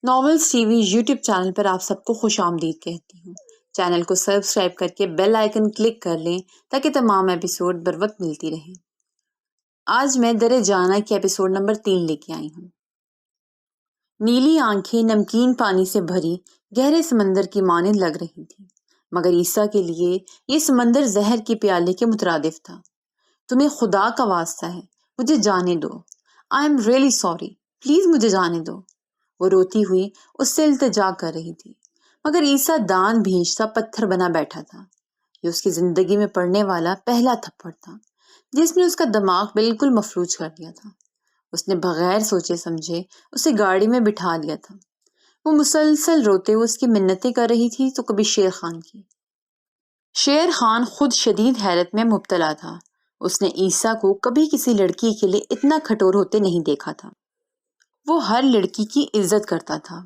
Novels TV YouTube channel پر آپ سب کو خوش آمدید کہتی ہوں۔ چینل کو سبسکرائب کر کے بیل آئیکن کلک کر لیں تاکہ تمام ایپیسوڈ بر وقت ملتی رہیں۔ آج میں در جانا کے ایپیسوڈ نمبر 3 لے کے آئی ہوں۔ نیلی آنکھیں نمکین پانی سے بھری گہرے سمندر کی مانند لگ رہی تھی، مگر عیسیٰ کے لیے یہ سمندر زہر کے پیالے کے مترادف تھا۔ تمہیں خدا کا واسطہ ہے، مجھے جانے دو۔ I am really sorry, please مجھے جانے دو۔ وہ روتی ہوئی اس سے التجا کر رہی تھی، مگر عیسیٰ دان بھیجتا پتھر بنا بیٹھا تھا۔ یہ اس کی زندگی میں پڑنے والا پہلا تھپڑ تھا جس نے اس کا دماغ بالکل مفلوج کر دیا تھا۔ اس نے بغیر سوچے سمجھے اسے گاڑی میں بٹھا لیا تھا۔ وہ مسلسل روتے ہوئے اس کی منتیں کر رہی تھی تو کبھی شیر خان کی۔ شیر خان خود شدید حیرت میں مبتلا تھا۔ اس نے عیسیٰ کو کبھی کسی لڑکی کے لیے اتنا کھٹور ہوتے نہیں دیکھا تھا۔ وہ ہر لڑکی کی عزت کرتا تھا۔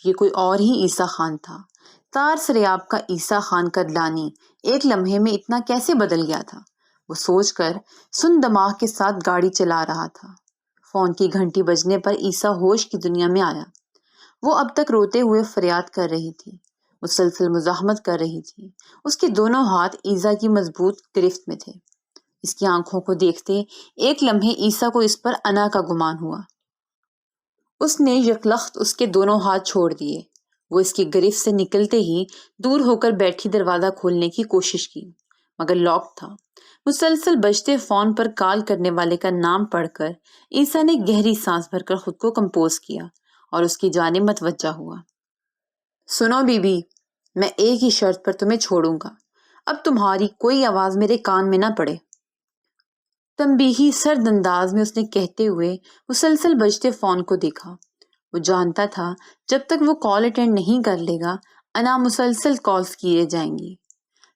یہ کوئی اور ہی عیسیٰ خان تھا۔ تار سریاب کا عیسیٰ خان کدلانی ایک لمحے میں اتنا کیسے بدل گیا تھا؟ وہ سوچ کر سن دماغ کے ساتھ گاڑی چلا رہا تھا۔ فون کی گھنٹی بجنے پر عیسیٰ ہوش کی دنیا میں آیا۔ وہ اب تک روتے ہوئے فریاد کر رہی تھی، مسلسل مزاحمت کر رہی تھی۔ اس کے دونوں ہاتھ عیسیٰ کی مضبوط گرفت میں تھے۔ اس کی آنکھوں کو دیکھتے ایک لمحے عیسیٰ کو اس پر انا کا گمان ہوا۔ اس نے یکلخت اس کے دونوں ہاتھ چھوڑ دیے۔ وہ اس کی گرفت سے نکلتے ہی دور ہو کر بیٹھی دروازہ کھولنے کی کوشش کی، مگر لاک تھا۔ مسلسل بجتے فون پر کال کرنے والے کا نام پڑھ کر عیسیٰ نے گہری سانس بھر کر خود کو کمپوز کیا اور اس کی جانب متوجہ ہوا۔ سنو بی بی، میں ایک ہی شرط پر تمہیں چھوڑوں گا، اب تمہاری کوئی آواز میرے کان میں نہ پڑے۔ تنبیہی سرد انداز میں اس نے کہتے ہوئے مسلسل بجتے فون کو دیکھا۔ وہ جانتا تھا جب تک وہ کال اٹینڈ نہیں کر لے گا انا مسلسل کالز کیے جائیں گی۔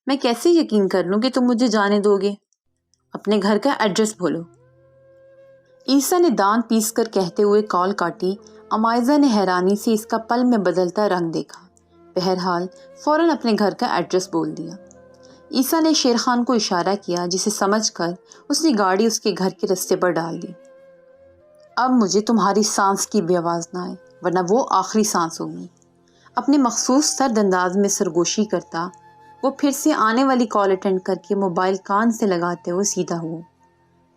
میں کیسے یقین کر لوں کہ تم مجھے جانے دو گے؟ اپنے گھر کا ایڈریس بولو۔ عیسیٰ نے دانت پیس کر کہتے ہوئے کال کاٹی۔ امائزہ نے حیرانی سے اس کا پل میں بدلتا رنگ دیکھا۔ بہرحال فوراً اپنے گھر کا ایڈریس بول دیا۔ عیسیٰ نے شیر خان کو اشارہ کیا، جسے سمجھ کر اس نے گاڑی اس کے گھر کے رستے پر ڈال دی۔ اب مجھے تمہاری سانس کی بھی آواز نہ آئے، ورنہ وہ آخری سانس ہوگی۔ اپنے مخصوص سرد انداز میں سرگوشی کرتا وہ پھر سے آنے والی کال اٹینڈ کر کے موبائل کان سے لگاتے ہوئے سیدھا ہوا۔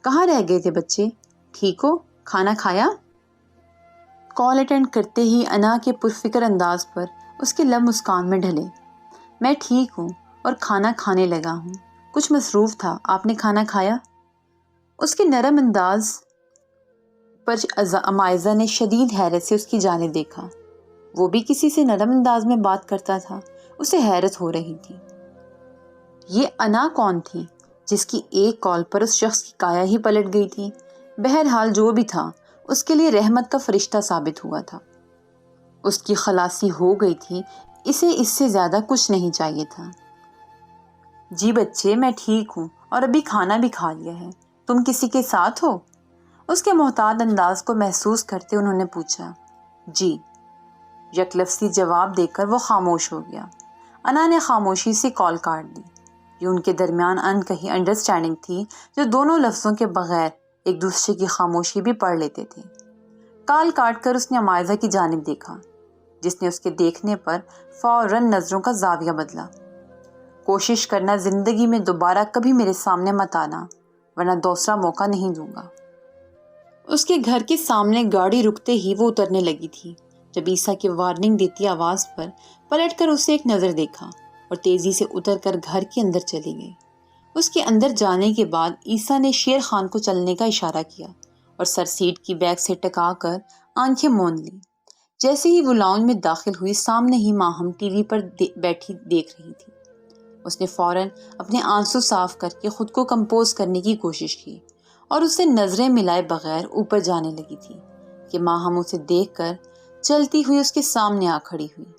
کہاں رہ گئے تھے بچے؟ ٹھیک ہو؟ کھانا کھایا؟ کال اٹینڈ کرتے ہی انا کے پرفکر انداز پر اس کے لب مسکان میں ڈھلے۔ میں ٹھیک ہوں اور کھانا کھانے لگا ہوں، کچھ مصروف تھا۔ آپ نے کھانا کھایا؟ اس کے نرم انداز پر امائزہ نے شدید حیرت سے اس کی جانب دیکھا۔ وہ بھی کسی سے نرم انداز میں بات کرتا تھا، اسے حیرت ہو رہی تھی۔ یہ انا کون تھی جس کی ایک کال پر اس شخص کی کایا ہی پلٹ گئی تھی؟ بہرحال جو بھی تھا اس کے لیے رحمت کا فرشتہ ثابت ہوا تھا۔ اس کی خلاصی ہو گئی تھی، اسے اس سے زیادہ کچھ نہیں چاہیے تھا۔ جی بچے، میں ٹھیک ہوں اور ابھی کھانا بھی کھا لیا ہے۔ تم کسی کے ساتھ ہو؟ اس کے محتاط انداز کو محسوس کرتے انہوں نے پوچھا۔ جی، یک لفظی جواب دے کر وہ خاموش ہو گیا۔ انا نے خاموشی سے کال کاٹ دی۔ یہ ان کے درمیان ان کہیں انڈرسٹینڈنگ تھی جو دونوں لفظوں کے بغیر ایک دوسرے کی خاموشی بھی پڑھ لیتے تھے۔ کال کاٹ کر اس نے امائزہ کی جانب دیکھا، جس نے اس کے دیکھنے پر فوراً نظروں کا زاویہ بدلا۔ کوشش کرنا زندگی میں دوبارہ کبھی میرے سامنے مت آنا، ورنہ دوسرا موقع نہیں دوں گا۔ اس کے گھر کے سامنے گاڑی رکتے ہی وہ اترنے لگی تھی جب عیسیٰ کی وارننگ دیتی آواز پر پلٹ کر اسے ایک نظر دیکھا اور تیزی سے اتر کر گھر کے اندر چلی گئی۔ اس کے اندر جانے کے بعد عیسیٰ نے شیر خان کو چلنے کا اشارہ کیا اور سر سیٹ کی بیک سے ٹکا کر آنکھیں موند لی۔ جیسے ہی وہ لاؤنج میں داخل ہوئی، سامنے ہی ماہم ٹی وی پر بیٹھی دیکھ رہی تھی۔ اس نے فوراً اپنے آنسو صاف کر کے خود کو کمپوز کرنے کی کوشش کی اور اسے نظریں ملائے بغیر اوپر جانے لگی تھی کہ ماہم اسے دیکھ کر چلتی ہوئی اس کے سامنے آ کھڑی ہوئی۔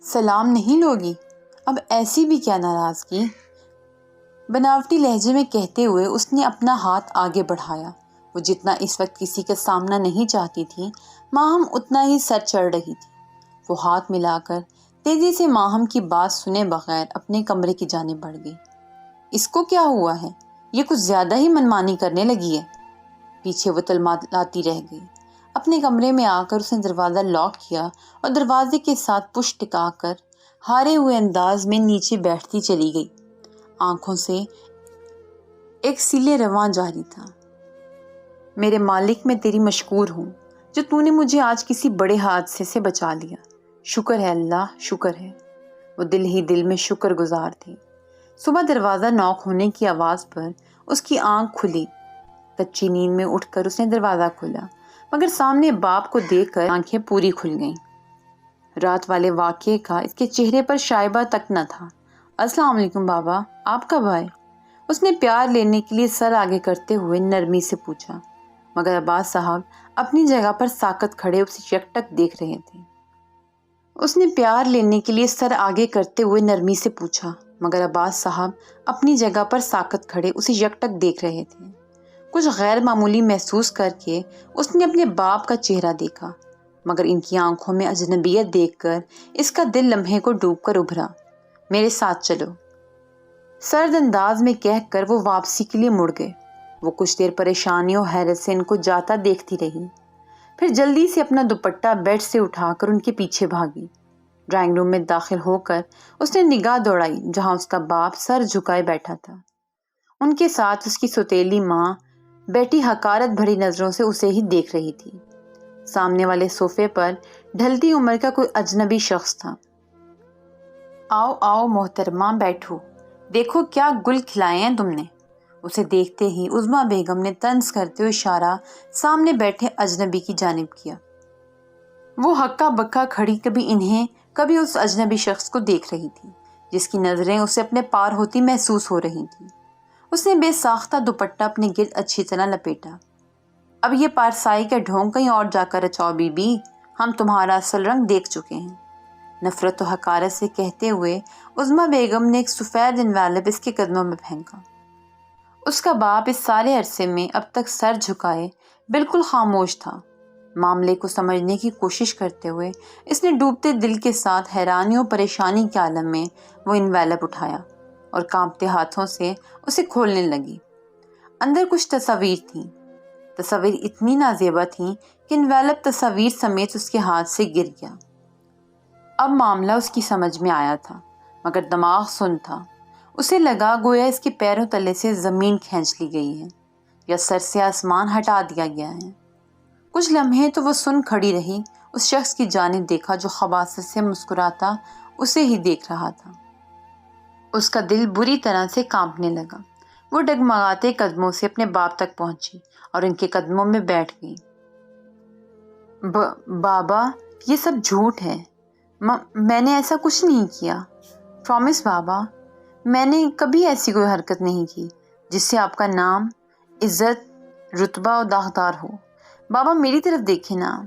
سلام نہیں لوگی؟ اب ایسی بھی کیا ناراضگی؟ بناوٹی لہجے میں کہتے ہوئے اس نے اپنا ہاتھ آگے بڑھایا۔ وہ جتنا اس وقت کسی کا سامنا نہیں چاہتی تھی، ماہم اتنا ہی سر چڑھ رہی تھی۔ وہ ہاتھ ملا کر تیزی سے ماہم کی بات سنے بغیر اپنے کمرے کی جانب بڑھ گئی۔ اس کو کیا ہوا ہے؟ یہ کچھ زیادہ ہی منمانی کرنے لگی ہے۔ پیچھے وہ تلملاتی رہ گئی۔ اپنے کمرے میں آ کر اس نے دروازہ لاک کیا اور دروازے کے ساتھ پشت ٹکا کر ہارے ہوئے انداز میں نیچے بیٹھتی چلی گئی۔ آنکھوں سے ایک سیلے رواں جاری تھا۔ میرے مالک، میں تیری مشکور ہوں جو تو نے مجھے آج کسی بڑے حادثے سے بچا لیا۔ شکر ہے اللہ، شکر ہے۔ وہ دل ہی دل میں شکر گزار تھی۔ صبح دروازہ نوک ہونے کی آواز پر اس کی آنکھ کھلی۔ کچی نیند میں اٹھ کر اس نے دروازہ کھولا، مگر سامنے باپ کو دیکھ کر آنکھیں پوری کھل گئیں۔ رات والے واقعے کا اس کے چہرے پر شائبہ تک نہ تھا۔ السلام علیکم بابا، آپ کب آئے؟ اس نے پیار لینے کے لیے سر آگے کرتے ہوئے نرمی سے پوچھا، مگر عباس صاحب اپنی جگہ پر ساکت کھڑے اسے یکٹک دیکھ رہے تھے۔ اس نے پیار لینے کے لیے سر آگے کرتے ہوئے نرمی سے پوچھا، مگر عباس صاحب اپنی جگہ پر ساکت کھڑے اسے یکٹک دیکھ رہے تھے۔ کچھ غیر معمولی محسوس کر کے اس نے اپنے باپ کا چہرہ دیکھا، مگر ان کی آنکھوں میں اجنبیت دیکھ کر اس کا دل لمحے کو ڈوب کر ابھرا۔ میرے ساتھ چلو، سرد انداز میں کہہ کر وہ واپسی کے لیے مڑ گئے۔ وہ کچھ دیر پریشانی اور حیرت سے ان کو جاتا دیکھتی رہی، پھر جلدی سے اپنا دوپٹہ بیڈ سے اٹھا کر ان کے پیچھے بھاگی۔ ڈرائنگ روم میں داخل ہو کر اس نے نگاہ دوڑائی جہاں اس کا باپ سر جھکائے بیٹھا تھا۔ ان کے ساتھ اس کی سوتیلی ماں بیٹی حقارت بھری نظروں سے اسے ہی دیکھ رہی تھی۔ سامنے والے صوفے پر ڈھلتی عمر کا کوئی اجنبی شخص تھا۔ آؤ آؤ محترمہ، بیٹھو، دیکھو کیا گل کھلائے ہیں تم نے۔ اسے دیکھتے ہی عظمیٰ بیگم نے طنز کرتے ہوئے اشارہ سامنے بیٹھے اجنبی کی جانب کیا۔ وہ ہکا بکا کھڑی کبھی انہیں کبھی اس اجنبی شخص کو دیکھ رہی تھی جس کی نظریں اسے اپنے پار ہوتی محسوس ہو رہی تھیں۔ اس نے بے ساختہ دوپٹہ اپنے گرد اچھی طرح لپیٹا۔ اب یہ پارسائی کا ڈھونگ کہیں اور جا کر رچاؤ بی بی، ہم تمہارا اصل رنگ دیکھ چکے ہیں۔ نفرت و حقارت سے کہتے ہوئے عظمیٰ بیگم نے ایک سفید انویلپ اس کے قدموں میں پھینکا۔ اس کا باپ اس سارے عرصے میں اب تک سر جھکائے بالکل خاموش تھا۔ معاملے کو سمجھنے کی کوشش کرتے ہوئے اس نے ڈوبتے دل کے ساتھ حیرانی و پریشانی کے عالم میں وہ انویلپ اٹھایا اور کانپتے ہاتھوں سے اسے کھولنے لگی۔ اندر کچھ تصاویر تھیں۔ تصاویر اتنی نازیبا تھیں کہ انویلپ تصاویر سمیت اس کے ہاتھ سے گر گیا۔ اب معاملہ اس کی سمجھ میں آیا تھا، مگر دماغ سن تھا۔ اسے لگا گویا اس کے پیروں تلے سے زمین کھینچ لی گئی ہے یا سر سے آسمان ہٹا دیا گیا ہے۔ کچھ لمحے تو وہ سن کھڑی رہی، اس شخص کی جانب دیکھا جو خباثت سے مسکراتا اسے ہی دیکھ رہا تھا۔ اس کا دل بری طرح سے کانپنے لگا۔ وہ ڈگمگاتے قدموں سے اپنے باپ تک پہنچی اور ان کے قدموں میں بیٹھ گئی۔ بابا، یہ سب جھوٹ ہے، میں نے ایسا کچھ نہیں کیا، پرامس بابا، میں نے کبھی ایسی کوئی حرکت نہیں کی جس سے آپ کا نام، عزت، رتبہ اور داغدار ہو۔ بابا میری طرف دیکھیں نا۔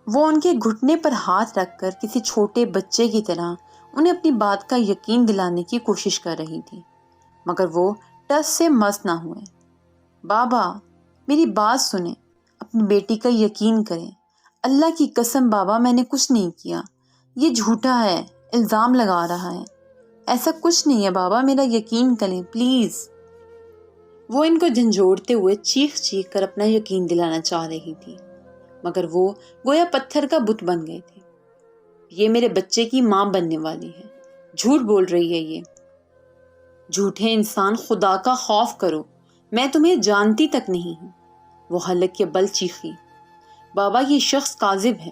وہ ان کے گھٹنے پر ہاتھ رکھ کر کسی چھوٹے بچے کی طرح انہیں اپنی بات کا یقین دلانے کی کوشش کر رہی تھی، مگر وہ ٹس سے مس نہ ہوئے۔ بابا میری بات سنیں، اپنی بیٹی کا یقین کریں۔ اللہ کی قسم بابا، میں نے کچھ نہیں کیا، یہ جھوٹا ہے، الزام لگا رہا ہے۔ ایسا کچھ نہیں ہے بابا، میرا یقین کریں پلیز۔ وہ ان کو جھنجھوڑتے ہوئے چیخ چیخ کر اپنا یقین دلانا چاہ رہی تھی، مگر وہ گویا پتھر کا بت بن گئے تھے۔ یہ میرے بچے کی ماں بننے والی ہے، جھوٹ بول رہی ہے یہ۔ جھوٹے انسان، خدا کا خوف کرو، میں تمہیں جانتی تک نہیں ہوں۔ وہ حلق کے بل چیخی۔ بابا یہ شخص کاذب ہے،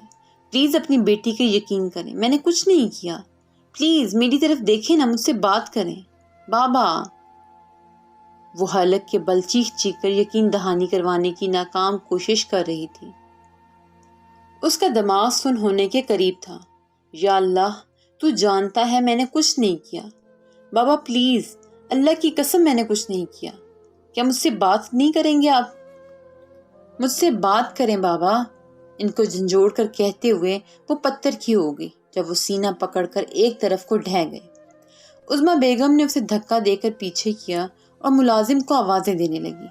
پلیز اپنی بیٹی کا یقین کریں، میں نے کچھ نہیں کیا، پلیز میری طرف دیکھیں نا، مجھ سے بات کریں بابا۔ وہ حلق کے بل چیخ چیخ کر یقین دہانی کروانے کی ناکام کوشش کر رہی تھی۔ اس کا دماغ سن ہونے کے قریب تھا۔ یا اللہ، تو جانتا ہے میں نے کچھ نہیں کیا۔ بابا پلیز، اللہ کی قسم میں نے کچھ نہیں کیا۔ کیا مجھ سے بات نہیں کریں گے آپ؟ مجھ سے بات کریں بابا، ان کو جھنجھوڑ کر کہتے ہوئے وہ پتھر کی ہو گئی جب وہ سینہ پکڑ کر ایک طرف کو ڈھہ گئے۔ عظمیٰ بیگم نے اسے دھکا دے کر پیچھے کیا اور ملازم کو آوازیں دینے لگی۔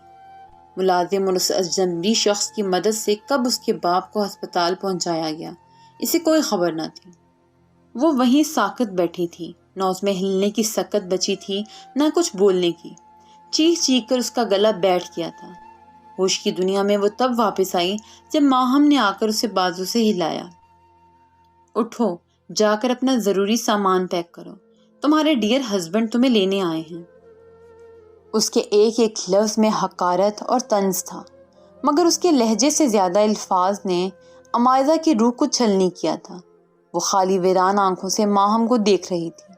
ملازم اور اس اجنبی شخص کی مدد سے کب اس کے باپ کو ہسپتال پہنچایا گیا اسے کوئی خبر نہ تھی۔ وہ وہیں ساکت بیٹھی تھی، نہ اس میں ہلنے کی سکت بچی تھی نہ کچھ بولنے کی۔ چیخ چیخ کر اس کا گلا بیٹھ گیا تھا۔ ہوش کی دنیا میں وہ تب واپس آئی جب ماہم نے آ کر اسے بازو سے ہلایا۔ اٹھو، جا کر اپنا ضروری سامان پیک کرو، تمہارے ڈیئر ہسبینڈ تمہیں لینے آئے ہیں۔ اس کے ایک ایک لفظ میں حقارت اور طنز تھا، مگر اس کے لہجے سے زیادہ الفاظ نے عمائزہ کی روح کو چھلنی کیا تھا۔ وہ خالی ویران آنکھوں سے ماہم کو دیکھ رہی تھی۔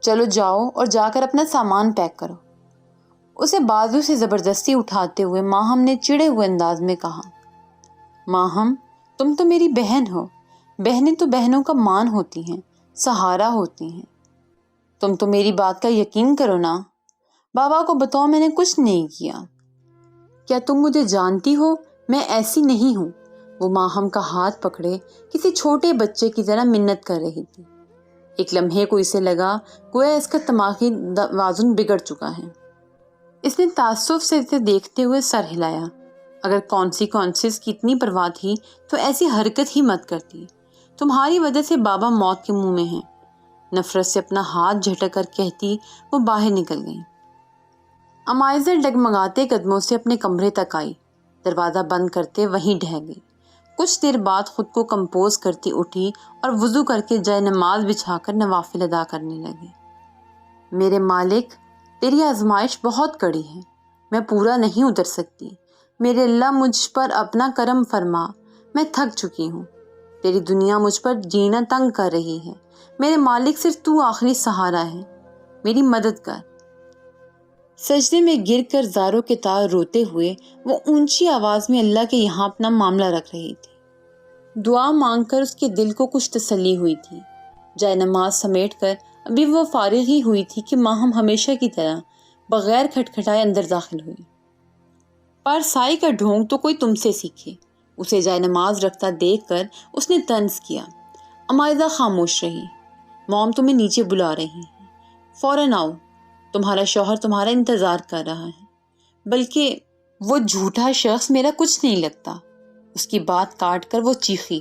چلو جاؤ اور جا کر اپنا سامان پیک کرو، اسے بازو سے زبردستی اٹھاتے ہوئے ماہم نے چڑے ہوئے انداز میں کہا۔ ماہم، تم تو میری بہن ہو، بہنیں تو بہنوں کا مان ہوتی ہیں، سہارا ہوتی ہیں۔ تم تو میری بات کا یقین کرو نا، بابا کو بتاؤ میں نے کچھ نہیں کیا۔ کیا تم مجھے جانتی ہو؟ میں ایسی نہیں ہوں۔ وہ ماہم کا ہاتھ پکڑے کسی چھوٹے بچے کی طرح منت کر رہی تھی۔ ایک لمحے کو اسے لگا گویا اس کا دماغی توازن بگڑ چکا ہے۔ اس نے تعصب سے اسے دیکھتے ہوئے سر ہلایا۔ اگر کانسیکوئنسز کی اتنی پرواہ تھی تو ایسی حرکت ہی مت کرتی۔ تمہاری وجہ سے بابا موت کے منہ میں ہیں۔ نفرت سے اپنا ہاتھ جھٹک کر کہتی وہ باہر نکل گئی۔ عمائزہ ڈگمگاتے قدموں سے اپنے کمرے تک آئی، دروازہ بند کرتے وہیں ڈھہ گئی۔ کچھ دیر بعد خود کو کمپوز کرتی اٹھی اور وضو کر کے جائے نماز بچھا کر نوافل ادا کرنے لگی۔ میرے مالک، تیری آزمائش بہت کڑی ہے، میں پورا نہیں اتر سکتی۔ میرے اللہ مجھ پر اپنا کرم فرما، میں تھک چکی ہوں۔ تیری دنیا مجھ پر جینا تنگ کر رہی ہے۔ میرے مالک، صرف تو آخری سہارا ہے، میری مدد کر۔ سجدے میں گر کر زاروں کے تار روتے ہوئے وہ اونچی آواز میں اللہ کے یہاں اپنا معاملہ رکھ رہی تھی۔ دعا مانگ کر اس کے دل کو کچھ تسلی ہوئی تھی۔ جائے نماز سمیٹ کر ابھی وہ فارغ ہی ہوئی تھی کہ ماہم ہمیشہ کی طرح بغیر کھٹکھٹائے اندر داخل ہوئی۔ پر سائی کا ڈھونگ تو کوئی تم سے سیکھے، اسے جائے نماز رکھتا دیکھ کر اس نے طنز کیا۔ عمائزہ خاموش رہی۔ موم تمہیں نیچے بلا رہی ہیں، فوراً آؤ، تمہارا شوہر تمہارا انتظار کر رہا ہے۔ بلکہ وہ جھوٹا شخص میرا کچھ نہیں لگتا۔ اس کی بات کاٹ کر وہ چیخی۔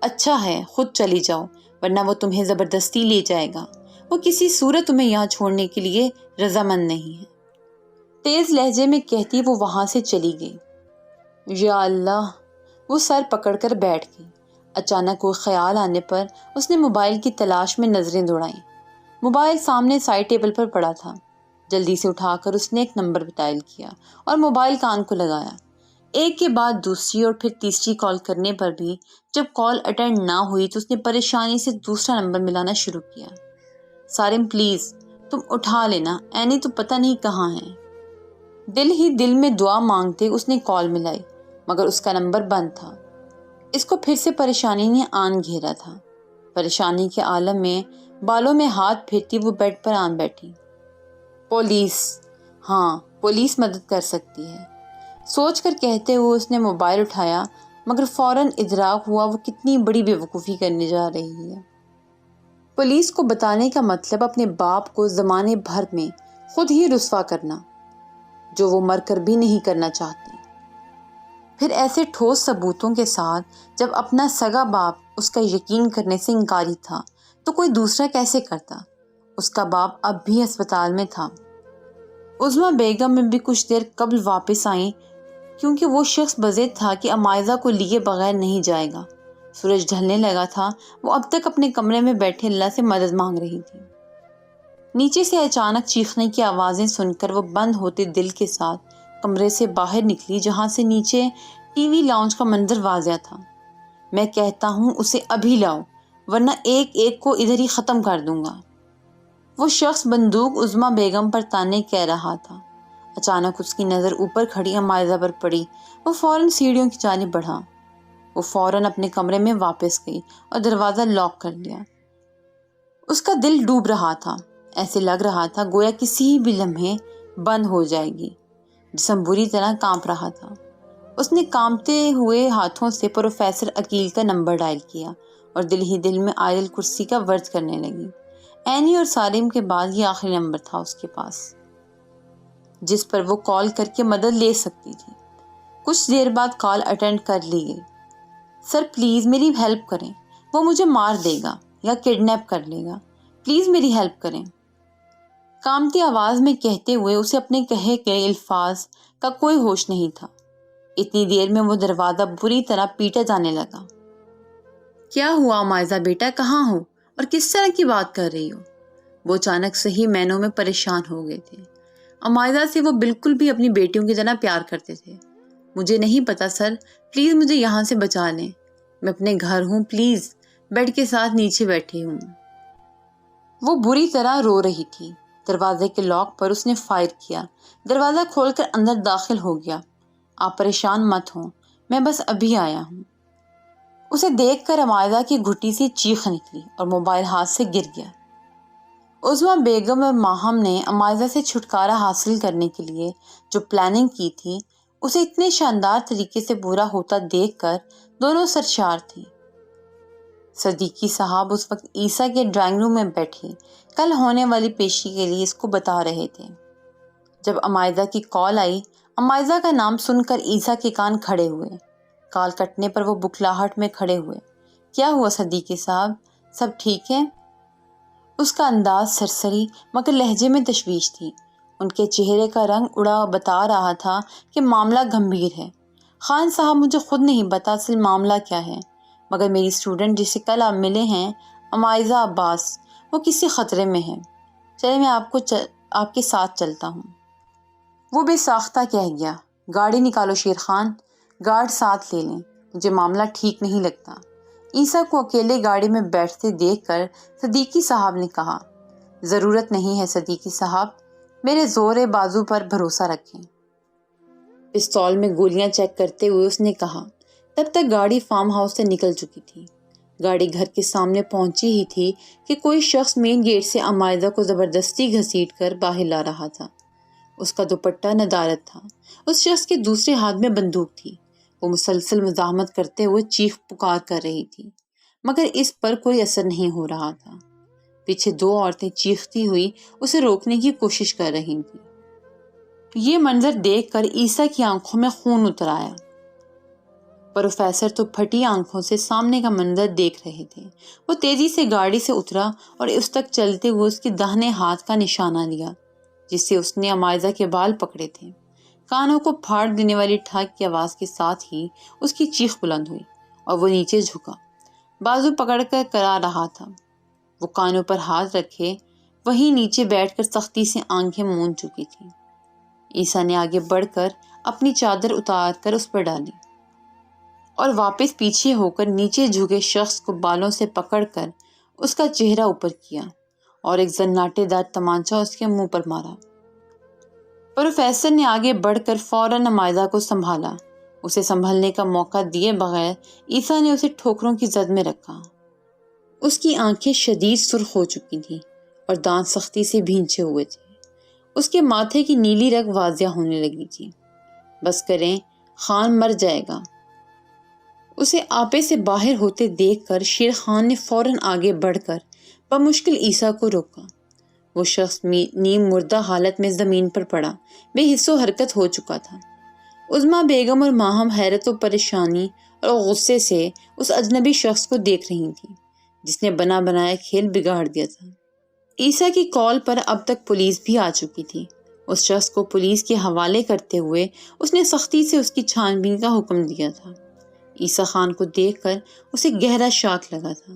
اچھا ہے، خود چلی جاؤ، ورنہ وہ تمہیں زبردستی لے جائے گا۔ وہ کسی صورت تمہیں یہاں چھوڑنے کے لیے رضامند نہیں ہے۔ تیز لہجے میں کہتی وہ وہاں سے چلی گئی۔ یا اللہ، وہ سر پکڑ کر بیٹھ گئی۔ اچانک کوئی خیال آنے پر اس نے موبائل کی تلاش میں نظریں دوڑائیں۔ موبائل سامنے سائڈ ٹیبل پر پڑا تھا۔ جلدی سے اٹھا کر اس نے ایک نمبر ڈائل کیا اور موبائل کان کو لگایا۔ ایک کے بعد دوسری اور پھر تیسری کال کرنے پر بھی جب کال اٹینڈ نہ ہوئی تو اس نے پریشانی سے دوسرا نمبر ملانا شروع کیا۔ سارم پلیز تم اٹھا لینا، اینی تو پتہ نہیں کہاں ہے۔ دل ہی دل میں دعا مانگتے اس نے کال ملائی، مگر اس کا نمبر بند تھا۔ اس کو پھر سے پریشانی نے آن گھیرا تھا۔ پریشانی کے عالم میں بالوں میں ہاتھ پھیرتی وہ بیڈ پر آن بیٹھی۔ پولیس، ہاں پولیس مدد کر سکتی ہے، سوچ کر کہتے ہوئے اس نے موبائل اٹھایا، مگر فوراً ادراک ہوا وہ کتنی بڑی بیوقوفی کرنے جا رہی ہے۔ پولیس کو بتانے کا مطلب اپنے باپ کو زمانے بھر میں خود ہی رسوا کرنا، جو وہ مر کر بھی نہیں کرنا چاہتی۔ پھر ایسے ٹھوس ثبوتوں کے ساتھ جب اپنا سگا باپ اس کا یقین کرنے سے انکاری تھا تو کوئی دوسرا کیسے کرتا؟ اس کا باپ اب بھی ہسپتال میں تھا۔ عظمیٰ بیگم میں بھی کچھ دیر قبل واپس آئیں کیونکہ وہ شخص بضد تھا کہ عمائزہ کو لیے بغیر نہیں جائے گا۔ سورج ڈھلنے لگا تھا، وہ اب تک اپنے کمرے میں بیٹھے اللہ سے مدد مانگ رہی تھی۔ نیچے سے اچانک چیخنے کی آوازیں سن کر وہ بند ہوتے دل کے ساتھ کمرے سے باہر نکلی، جہاں سے نیچے ٹی وی لاؤنج کا منظر واضح تھا۔ میں کہتا ہوں اسے ابھی لاؤ، ورنہ ایک ایک کو ادھر ہی ختم کر دوں گا۔ وہ شخص بندوق عظمیٰ بیگم پر تانے کہہ رہا تھا۔ اچانک اس کی نظر اوپر کھڑی عمائزہ پر پڑی۔ وہ فوراً سیڑھیوں کی جانب بڑھا۔ وہ فوراً اپنے کمرے میں واپس گئی اور دروازہ لاک کر لیا۔ اس کا دل ڈوب رہا تھا، ایسے لگ رہا تھا گویا کسی بھی لمحے بند ہو جائے گی۔ جسم بری طرح کانپ رہا تھا۔ اس نے کانپتے ہوئے ہاتھوں سے پروفیسر عقیل کا نمبر ڈائل کیا اور دل ہی دل میں آیت الکرسی کا ورد کرنے لگی۔ اینی اور سالم کے بعد یہ آخری نمبر تھا اس کے پاس جس پر وہ کال کر کے مدد لے سکتی تھی۔ کچھ دیر بعد کال اٹینڈ کر لی گئی۔ سر پلیز میری ہیلپ کریں، وہ مجھے مار دے گا یا کڈنیپ کر لے گا، پلیز میری ہیلپ کریں۔ کامتی آواز میں کہتے ہوئے اسے اپنے کہے گئے الفاظ کا کوئی ہوش نہیں تھا۔ اتنی دیر میں وہ دروازہ بری طرح پیٹا جانے لگا۔ کیا ہوا مائزہ بیٹا، کہاں ہو اور کس طرح کی بات کر رہی ہو؟ وہ اچانک صحیح معنوں میں پریشان ہو گئے تھے۔ امائزہ سے وہ بالکل بھی اپنی بیٹیوں کی طرح پیار کرتے تھے۔ مجھے نہیں پتا سر، پلیز مجھے یہاں سے بچا لیں، میں اپنے گھر ہوں، پلیز۔ بیڈ کے ساتھ نیچے بیٹھی ہوں۔ وہ بری طرح رو رہی تھی۔ دروازے کے لاک پر اس نے فائر کیا۔ دروازہ کھول کر اندر داخل ہو گیا۔ آپ پریشان مت ہوں، میں بس ابھی آیا ہوں۔ اسے دیکھ کر امائزہ کی گھٹی سے چیخ نکلی اور موبائل ہاتھ سے گر گیا۔ عظمیٰ بیگم اور ماہم نے امائزہ سے چھٹکارا حاصل کرنے کے لیے جو پلاننگ کی تھی، اسے اتنے شاندار طریقے سے پورا ہوتا دیکھ کر دونوں سرشار تھیں۔ صدیقی صاحب اس وقت عیسیٰ کے ڈرائنگ روم میں بیٹھے کل ہونے والی پیشی کے لیے اس کو بتا رہے تھے۔ جب امائزہ کی کال آئی، امائزہ کا نام سن کر عیسیٰ کے کان کھڑے ہوئے۔ کال کٹنے پر وہ بکھلاہٹ میں کھڑے ہوئے۔ کیا ہوا صدیقی صاحب، سب ٹھیک ہے؟ اس کا انداز سرسری مگر لہجے میں تشویش تھی۔ ان کے چہرے کا رنگ اڑا بتا رہا تھا کہ معاملہ گمبھیر ہے۔ خان صاحب، مجھے خود نہیں پتا اصل معاملہ کیا ہے، مگر میری اسٹوڈنٹ جسے کل آپ ملے ہیں، امائزہ عباس، وہ کسی خطرے میں ہے۔ چلے میں آپ کے ساتھ چلتا ہوں۔ وہ بے ساختہ کہہ گیا۔ گاڑی نکالو شیر خان، گارڈ ساتھ لے لیں، مجھے معاملہ ٹھیک نہیں لگتا۔ عیسیٰ کو اکیلے گاڑی میں بیٹھتے دیکھ کر صدیقی صاحب نے کہا، ضرورت نہیں ہے صدیقی صاحب، میرے زور بازو پر بھروسہ رکھیں۔ پستول میں گولیاں چیک کرتے ہوئے اس نے کہا۔ تب تک گاڑی فارم ہاؤس سے نکل چکی تھی۔ گاڑی گھر کے سامنے پہنچی ہی تھی کہ کوئی شخص مین گیٹ سے امائزہ کو زبردستی گھسیٹ کر باہر لا رہا تھا۔ اس کا دوپٹہ ندارت تھا۔ اس شخص کے دوسرے ہاتھ میں بندوق تھی۔ وہ مسلسل مزاحمت کرتے ہوئے چیخ پکار کر رہی تھی، مگر اس پر کوئی اثر نہیں ہو رہا تھا۔ پیچھے دو عورتیں چیختی ہوئی اسے روکنے کی کوشش کر رہی تھیں۔ یہ منظر دیکھ کر عیسیٰ کی آنکھوں میں خون اتر آیا۔ پروفیسر تو پھٹی آنکھوں سے سامنے کا منظر دیکھ رہے تھے۔ وہ تیزی سے گاڑی سے اترا اور اس تک چلتے ہوئے اس کے داہنے ہاتھ کا نشانہ لیا جس سے اس نے امائزہ کے بال پکڑے تھے۔ کانوں کو پھاڑ دینے والی ٹھاک کی آواز کے ساتھ ہی اس کی چیخ بلند ہوئی اور وہ نیچے جھکا، بازو پکڑ کر کرا رہا تھا۔ وہ کانوں پر ہاتھ رکھے وہیں نیچے بیٹھ کر سختی سے آنکھیں موند چکی تھی۔ عیسیٰ نے آگے بڑھ کر اپنی چادر اتار کر اس پر ڈالی اور واپس پیچھے ہو کر نیچے جھکے شخص کو بالوں سے پکڑ کر اس کا چہرہ اوپر کیا اور ایک زناٹے دار تمانچہ اس کے منہ پر مارا۔ پروفیسر نے آگے بڑھ کر فوراً امائزہ کو سنبھالا۔ اسے سنبھلنے کا موقع دیے بغیر عیسیٰ نے اسے ٹھوکروں کی زد میں رکھا۔ اس کی آنکھیں شدید سرخ ہو چکی تھیں اور دانت سختی سے بھینچے ہوئے تھے۔ اس کے ماتھے کی نیلی رگ واضح ہونے لگی تھی۔ بس کریں، خان مر جائے گا۔ اسے آپے سے باہر ہوتے دیکھ کر شیر خان نے فوراً آگے بڑھ کر بمشکل عیسیٰ کو روکا۔ وہ شخص نیم مردہ حالت میں زمین پر پڑا بے حس و حرکت ہو چکا تھا۔ عظمیٰ بیگم اور ماہم حیرت و پریشانی اور غصے سے اس اجنبی شخص کو دیکھ رہی تھیں جس نے بنا بنایا کھیل بگاڑ دیا تھا۔ عیسیٰ کی کال پر اب تک پولیس بھی آ چکی تھی۔ اس شخص کو پولیس کے حوالے کرتے ہوئے اس نے سختی سے اس کی چھان بین کا حکم دیا تھا۔ عیسیٰ خان کو دیکھ کر اسے گہرا شاک لگا تھا۔